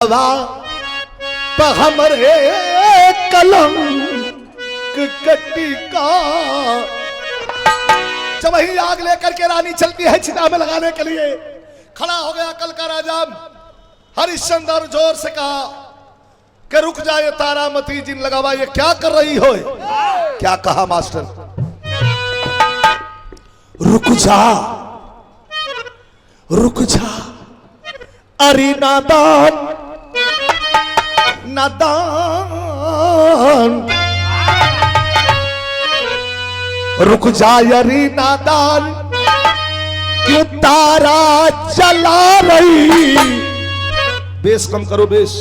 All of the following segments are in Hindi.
हमरे कलम कट्टी का जब वही आग लेकर के रानी चलती है चिता में लगाने के लिए, खड़ा हो गया कल का राजा हरिश्चंद्र, जोर से कहा कि रुक जाए तारामती, जिन लगावा ये क्या कर रही हो। क्या कहा मास्टर? रुक जा रुक जा, अरे नादान नादान, रुक जा अरे नादान, क्यों तारा जला रही। बेस कम करो, बेस।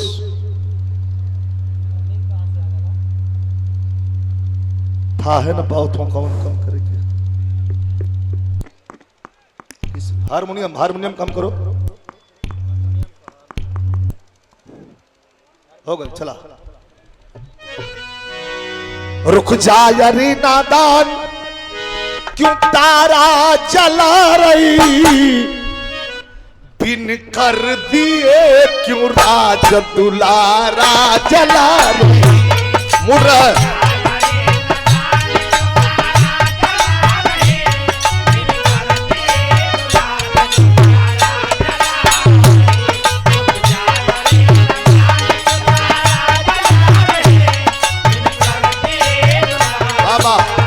था है ना बहुत कौन कम करेगी। हारमोनियम हारमोनियम कम करो। हो गया, चला। रुक जा अरे नादान, क्यों तारा जला रही, बिन कर दिए क्यों राज दुलारा जला रही। मुरा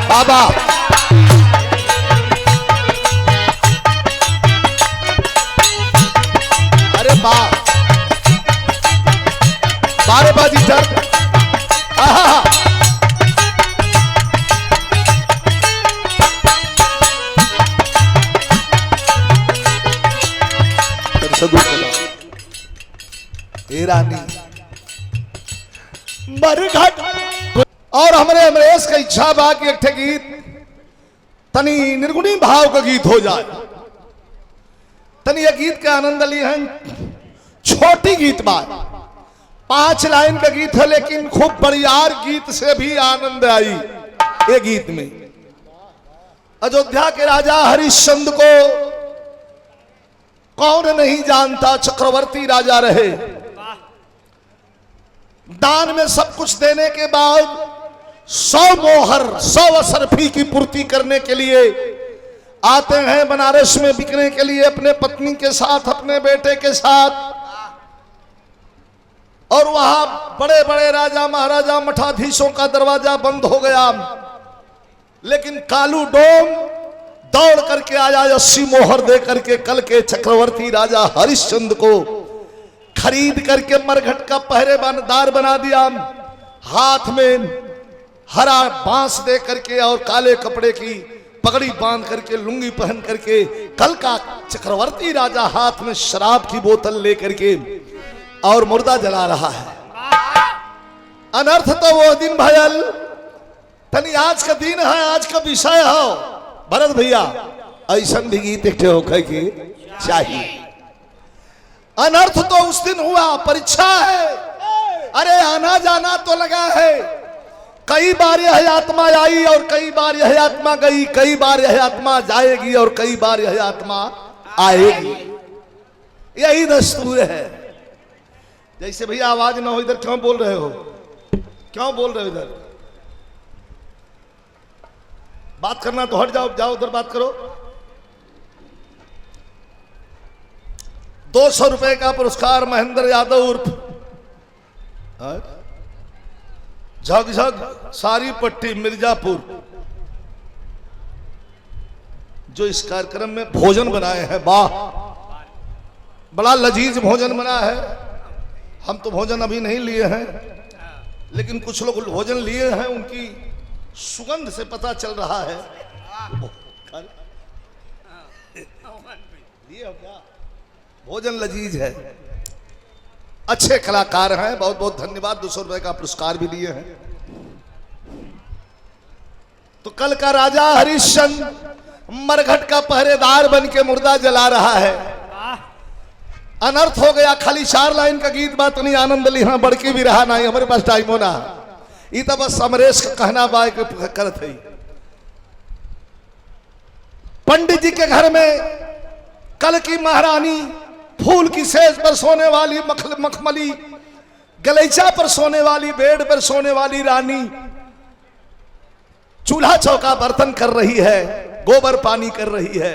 बाबा अरे बारेबाजी सर। रानी बरघट और हमारे अमरेश का इच्छा बा कि एक गीत तनी निर्गुणी भाव का गीत हो जाए। तनी ये गीत का आनंद लिए हैं। छोटी गीत बा, 5 लाइन का गीत है, लेकिन खूब बड़ियार गीत से भी आनंद आई ये गीत में। अयोध्या के राजा हरिश्चंद्र को कौन नहीं जानता, चक्रवर्ती राजा रहे। दान में सब कुछ देने के बाद 100 मोहर 100 असरफी की पूर्ति करने के लिए आते हैं बनारस में बिकने के लिए, अपने पत्नी के साथ, अपने बेटे के साथ। और वहां बड़े बड़े राजा महाराजा मठाधीशों का दरवाजा बंद हो गया, लेकिन कालू डोम दौड़ करके आया, 80 मोहर दे करके कल के चक्रवर्ती राजा हरिश्चंद्र को खरीद करके मरघट का पहरेदार बना दिया। हाथ में हरा बांस दे करके और काले कपड़े की पगड़ी बांध करके, लुंगी पहन करके कल का चक्रवर्ती राजा हाथ में शराब की बोतल लेकर के और मुर्दा जला रहा है। अनर्थ तो वो दिन भयल, तनी आज का दिन है, आज का विषय हो भरत भैया, ऐसा भी गीत एक होकर के चाहिए। अनर्थ तो उस दिन हुआ, परीक्षा है। अरे आना जाना तो लगा है। कई बार यह आत्मा आई और कई बार यह आत्मा गई, कई बार यह आत्मा जाएगी और कई बार यह आत्मा आएगी। यही दस्तूर है। जैसे भैया आवाज ना हो, इधर क्यों बोल रहे हो, क्यों बोल रहे हो? इधर बात करना तो हट जाओ, जाओ उधर बात करो। 200 रुपए का पुरस्कार महेंद्र यादव उर्फ झगझग सारी पट्टी मिर्जापुर, जो इस कार्यक्रम में भोजन बनाए हैं। वाह, बड़ा लजीज भोजन बना है। हम तो भोजन अभी नहीं लिए हैं, लेकिन कुछ लोग भोजन लिए हैं, उनकी सुगंध से पता चल रहा है। लिए हो क्या? भोजन लजीज है। अच्छे कलाकार हैं, बहुत बहुत धन्यवाद। 200 रुपए का पुरस्कार भी लिए हैं। तो कल का राजा हरिश्चंद्र मरघट का पहरेदार बन के मुर्दा जला रहा है। अनर्थ हो गया। खाली 4 लाइन का गीत बात नहीं, आनंद लिहा बड़की भी रहा नहीं, हमारे पास टाइम होना। ये तो बस अमरेश का कहना बाय करत है। पंडित जी के घर में कल की महारानी फूल की सेज पर सोने वाली मखमली, गलीचा पर सोने वाली, बेड पर सोने वाली रानी चूल्हा चौका बर्तन कर रही है, गोबर पानी कर रही है।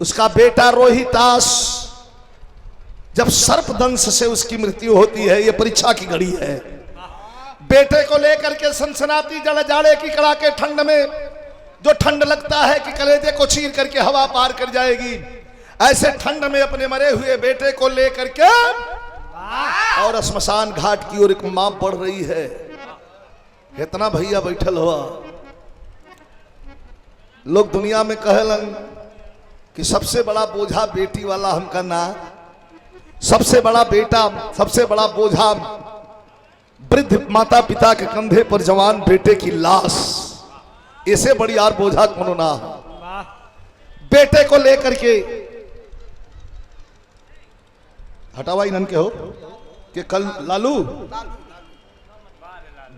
उसका बेटा रोहितास जब सर्पदंश से उसकी मृत्यु होती है, यह परीक्षा की घड़ी है। बेटे को लेकर के सनसनाती जाड़े की कड़ाके ठंड में जो ठंड लगता है कि कलेजे को चीर करके हवा पार कर जाएगी, ऐसे ठंड में अपने मरे हुए बेटे को लेकर के और श्मशान घाट की ओर एक मां बढ़ रही है। इतना भैया बैठल हुआ, लोग दुनिया में कहलन कि सबसे बड़ा बोझा बेटी वाला हमका ना, सबसे बड़ा बेटा, सबसे बड़ा बोझा वृद्ध माता पिता के कंधे पर जवान बेटे की लाश, इसे बड़ी यार बोझा कोनो ना। बेटे को लेकर के हटावा इन्हन के हो कि कल लालू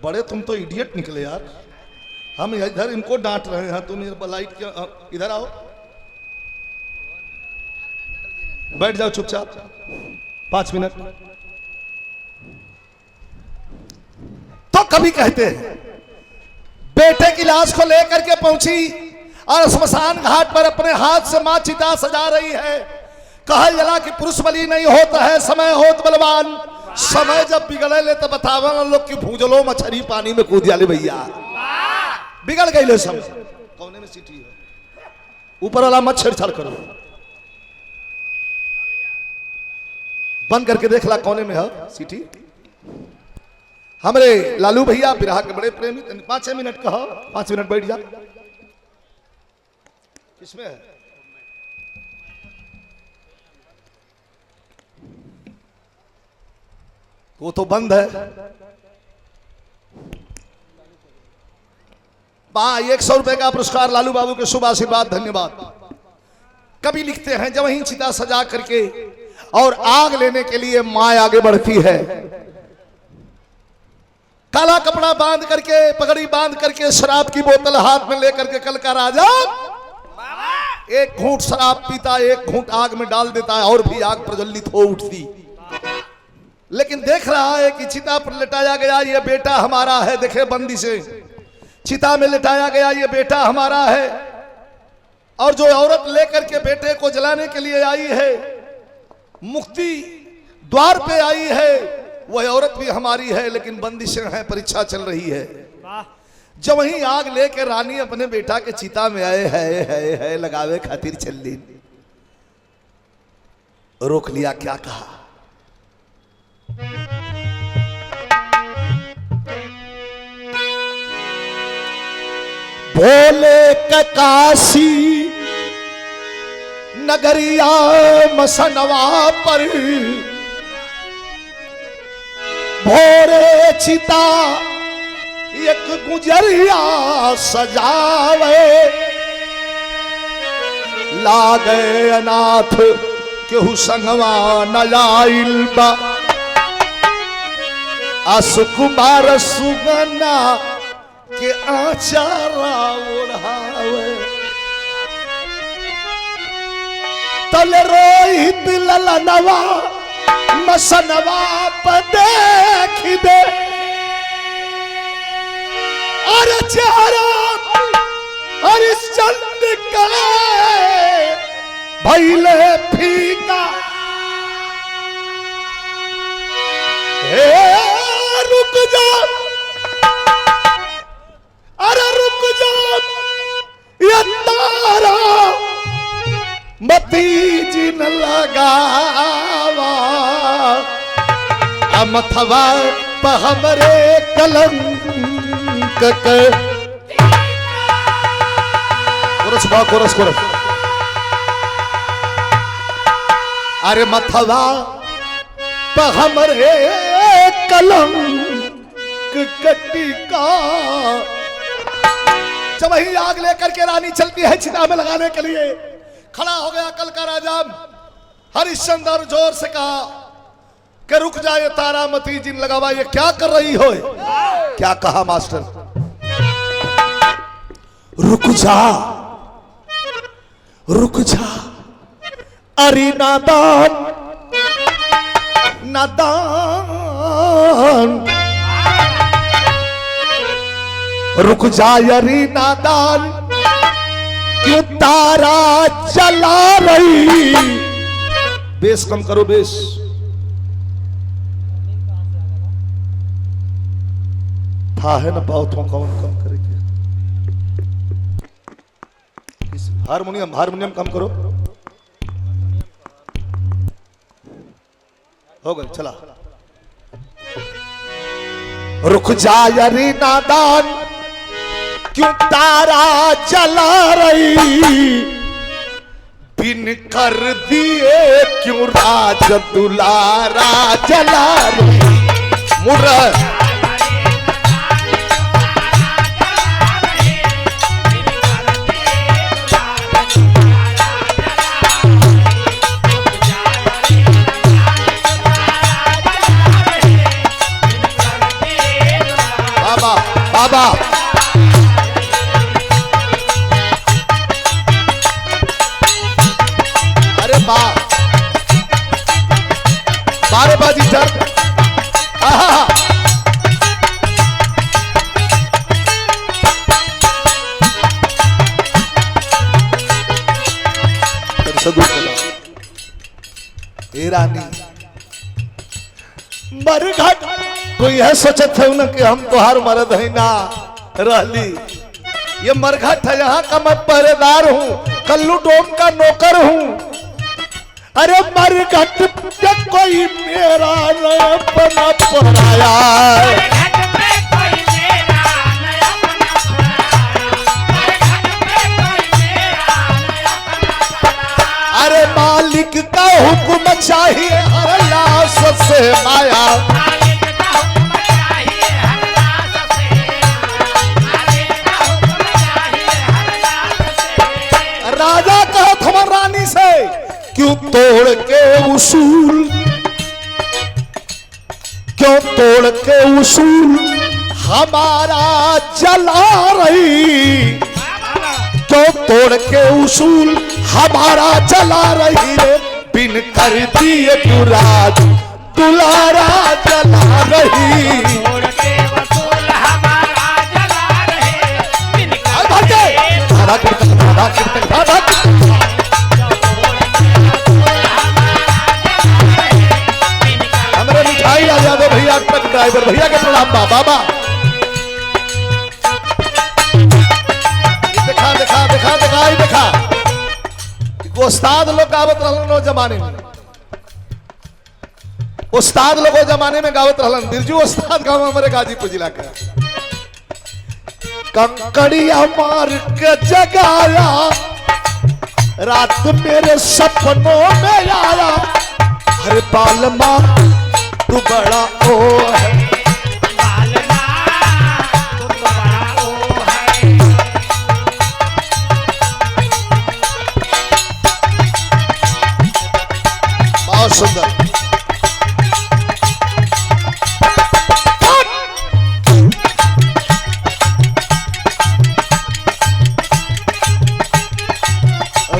बड़े तुम तो इडियट निकले यार, हम इधर इनको डांट रहे हैं, तुम लाइट के इधर आओ, बैठ जाओ चुपचाप 5 मिनट। तो कभी कहते हैं बेटे की लाश को लेकर के पहुंची और श्मशान घाट पर अपने हाथ से मां चिता सजा रही है। कहा जला कि पुरुष बली नहीं होता है, समय होत बलवान। समय जब बिगड़े ले तो बतावा लोग कि भूजलो मछली पानी में कूद जाले भैया, बिगड़ गई ले समय। कौने में सीटी है, ऊपर वाला मत छेड़छाड़ करो, बंद करके देख ला कौने में है सीटी। हमरे लालू भैया बिरहा के बड़े प्रेमी, 5 मिनट कहो, 5 मिनट बैठ जा। किसमें है? वो तो बंद है। 100 रुपए का पुरस्कार लालू बाबू के शुभ आशीर्वाद, धन्यवाद। कभी लिखते हैं जब वहीं चिता सजा करके और आग लेने के लिए मां आगे बढ़ती है, काला कपड़ा बांध करके, पगड़ी बांध करके, शराब की बोतल हाथ में लेकर के कल का राजा एक घूंट शराब पीता, एक घूंट आग में डाल देता है और भी आग प्रज्वलित हो उठती। लेकिन देख रहा है कि चिता पर लिटाया गया ये बेटा हमारा है, देखे बंदी से चिता में लिटाया गया ये बेटा हमारा है। और जो औरत लेकर के बेटे को जलाने के लिए आई है, मुक्ति द्वार पे आई है, वह औरत भी हमारी है, लेकिन बंदिशें हैं, परीक्षा चल रही है। जब वहीं आग लेकर रानी अपने बेटा के चिता में आए है लगावे खातिर चली, रोक लिया, क्या कहा? बोले काशी नगरिया मसनवा पर भोरे चिता एक गुजरिया सजावे, लागे अनाथ केहू संगवा न आइल बा, असुकुमार सुगना के आचारा ओढ़ावे। तल रोहित ललनवा मसनवा पर देख दे, और चेहरा हरिश्चंद्र का भइले फीका। रुक जा, अरे रुक जा, ये तारा मती जिन लगावा, अमथवा प हमरे कलंक के। कोरस अरे मथवा प हमरे कलंक कटिका। जब वही आग लेकर के रानी चलती है चिता में लगाने के लिए, खड़ा हो गया कल का राजा हरिश्चंद्र, जोर से कहा कि रुक जाए तारा मती जिन लगावा, ये क्या कर रही हो? क्या कहा मास्टर? रुक जा, रुक जा, अरे नादान नादान रुक जा अरे नादान, क्यों तारा जला रही। बेस कम करो बेस। था है ना बहुत कौन कम करेगी। हारमोनियम हारमोनियम कम करो। हो गई चला। रुक जा अरे नादान, क्यों तारा जला रही। बिन कर दिए क्यों राज दुलारा जला रही। मुर्रा बाबा अरे बारेबाजी सर। रानी मरघट कोई है सोचत है न कि हम तुहार मरद है ना रहली। ये मरघट है, यहाँ का मैं पहरेदार हूँ, कल्लू डोम का नौकर हूँ। अरे मरघट पे कोई मेरा न अपना पराया। अरे मालिक का हुक्म चाहिए हर लाश से माया। राजा कहा थमर रानी से, क्यों तोड़ के उसूल, क्यों तोड़ के उसूल हमारा जला रही। क्यों तोड़ के उसूल हमारा जला रही रे। बिन कर दिए क्यों राज दुलारा जला रही। हमारे मिठाई आ जाओ भैया, ट्रक ड्राइवर भैया के प्रणाम। बाबा देखा देखा देखा देखा ही देखा। उस्ताद लोग गावत रहलन जमाने में, उस्ताद लोग जमाने में गावत रहलन। बिरजू उस्ताद गाँव हमारे गाजीपुर जिला का। कंकड़िया मार के जगाया, रात मेरे सपनों में आया। हर बालमा तू बड़ा ओ है, बहुत सुंदर।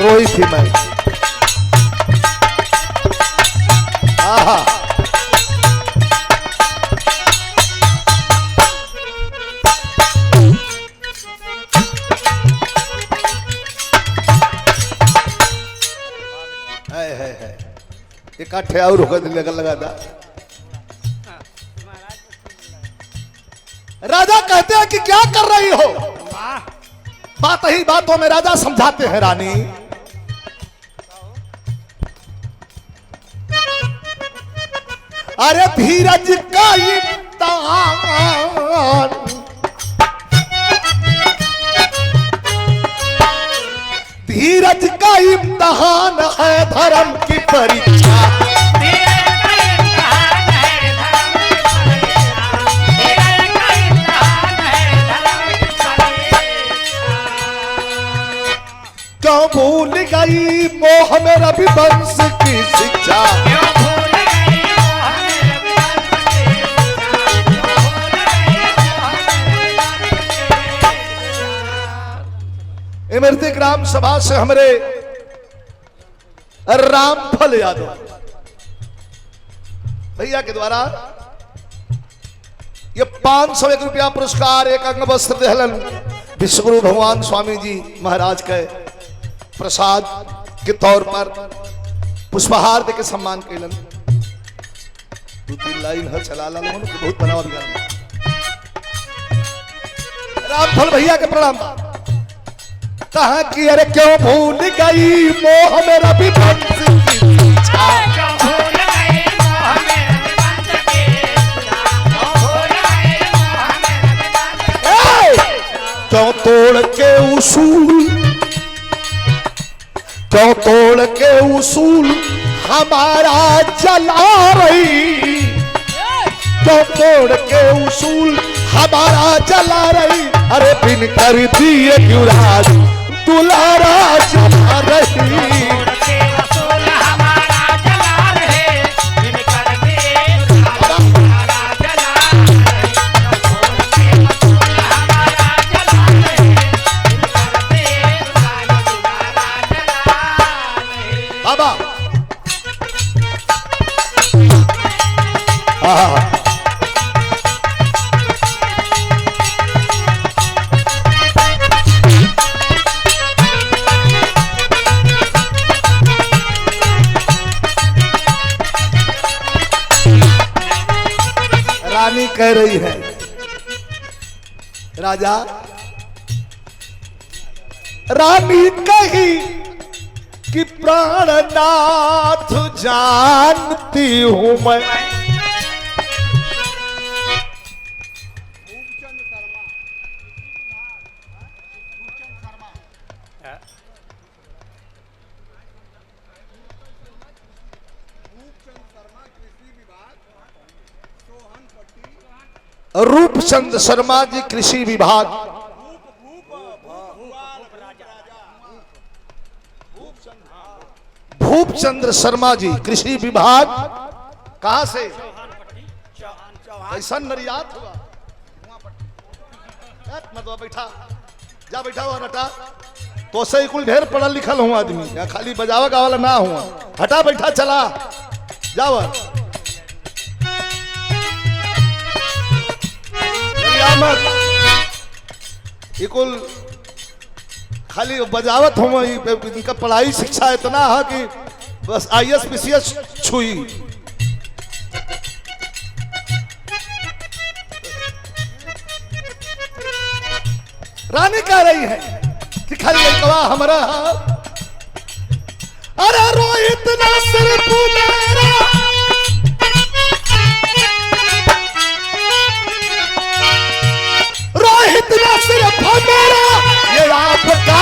रोई थी मैं। आहा है इकट्ठे और होकर लगा था। राजा कहते हैं कि क्या कर रही हो। बात ही बातों में राजा समझाते हैं रानी। अरे धीरज का इम्तिहान, धीरज का इम्तिहान है धर्म की परीक्षा। क्यों भूल गई मोह में रविवंश की शिक्षा। इमरती ग्राम सभा से हमारे रामफल यादव भैया के द्वारा ये 501 रुपया पुरस्कार एक अंग वस्त्र दहलन विश्वगुरु भगवान स्वामी जी महाराज के प्रसाद के तौर पर पुष्पहार देके सम्मान कैलन। 2-3 लाइन है चला ला लोगों बहुत बनावा भी रामफल भैया के प्रणाम। कहा कि अरे क्यों भूल गई मोह मेरा भी क्यों तोड़ के उसूल, क्यों तोड़ के उसूल हमारा जला रही, क्यों तोड़ के उसूल हमारा जला रही। अरे बिन कर दिए युवराज दुलारा जला रही। बाबा रानी कह रही है राजा, रानी कही कि प्राणनाथ जानती हूं मैं। रूपचंद शर्मा जी कृषि विभाग, भूपचंद्र शर्मा जी कृषि विभाग। कहां से? ऐसा नरियात हुआ मतलब बैठा जा बैठा हुआ नटा तो से कुल ढेर पढ़ा लिखल हूँ आदमी, या खाली बजावा गावाला ना हुआ। हटा बैठा चला जाओ कुल खाली बजावत हो। इनका पढ़ाई शिक्षा इतना है कि बस IAS PCS छुई। रानी कह रही है कि खाली लड़कवा हमारा। अरे रोहित नासिर तू मेरा, रोहित नासिर मेरा, ये आपका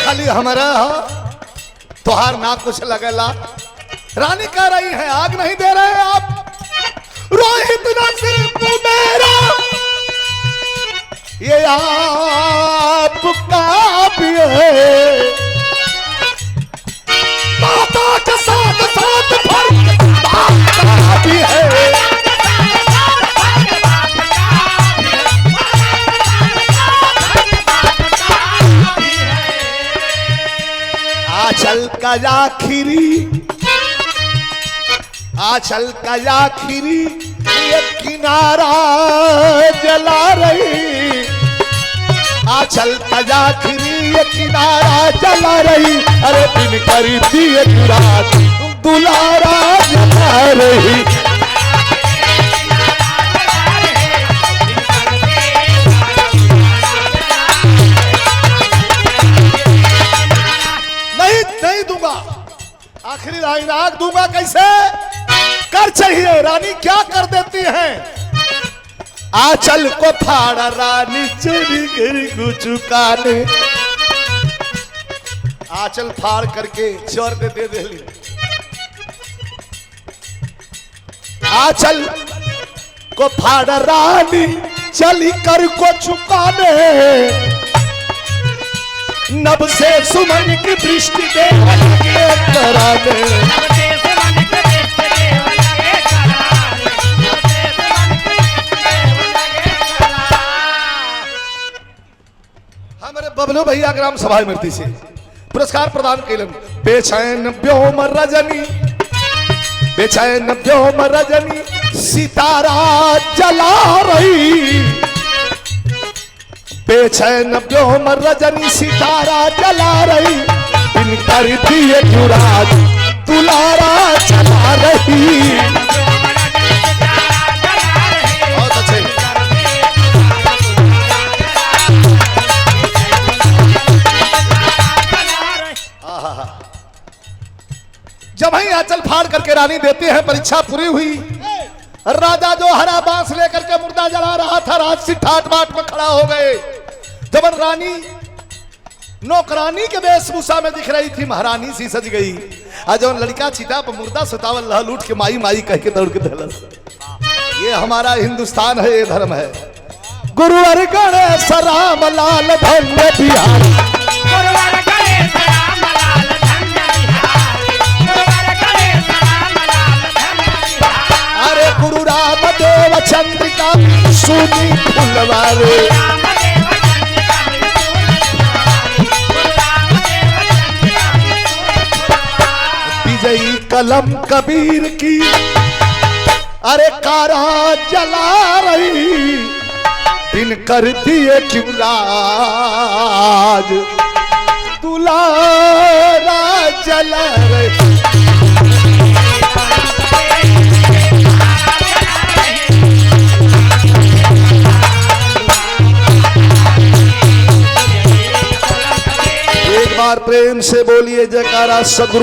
खाली हमारा तोहार ना कुछ लगेला। रानी कह रही है आग नहीं दे रहे आप, रोहित नासिर मेरा, ये आपका भी है। माता के साथ साथ फर्क भी है। आंचल का आखिरी, आंचल का आखिरी ये किनारा जला रही, आंचल का आखिरी ये किनारा जला रही। अरे बिन करी दिए रात दुलारा जला रही। नहीं दूंगा, आखिरी लाइन आग दूंगा कैसे? कर चाहिए। रानी क्या कर देती हैं? आंचल को फाड़ा रानी चली गिरी गुचुकाने, आंचल फाड़ करके चोर दे ली। आंचल को फाड़ा रानी चली कर को चुकाने, नभ से सुमन की दृष्टि दे कराने। हमारे बबलू भैया ग्राम सभा मूर्ति से पुरस्कार प्रदान कैलन। बेचैन व्योम रजनी, बेचैन व्योम रजनी सितारा जला रही, बेचैन व्योम रजनी सितारा जला रही, दिन कर दिए युवराज दुलारा चला रही। बहुत अच्छे। जब ही आंचल फाड़ करके रानी देते हैं, परीक्षा पूरी हुई। राजा जो हरा बांस लेकर के मुर्दा जला रहा था, राजसी ठाट बाट में खड़ा हो गए। जब रानी नौकरानी के वेशभूषा में दिख रही थी, महारानी सी सज गई। आज जब लड़का चिता पर मुर्दा सुतावल रहा, लूट के माई माई कह के दौड़ के धलस। ये हमारा हिंदुस्तान है, ये धर्म है। गुरुवर गणेश राम लाल धन्य बिहारी, गुरुवर गणेश राम लाल धन्य बिहारी, गुरुवर गणेश राम लाल धन्य बिहारी। अरे गुरु राम देव चंद्रिका सुनी फुलवारे, विजयी कलम कबीर की अरे कारा जला रही, दिन कर दिए क्यों राज दुलारा जला रही। एक बार प्रेम से बोलिए जयकारा सदगुरु।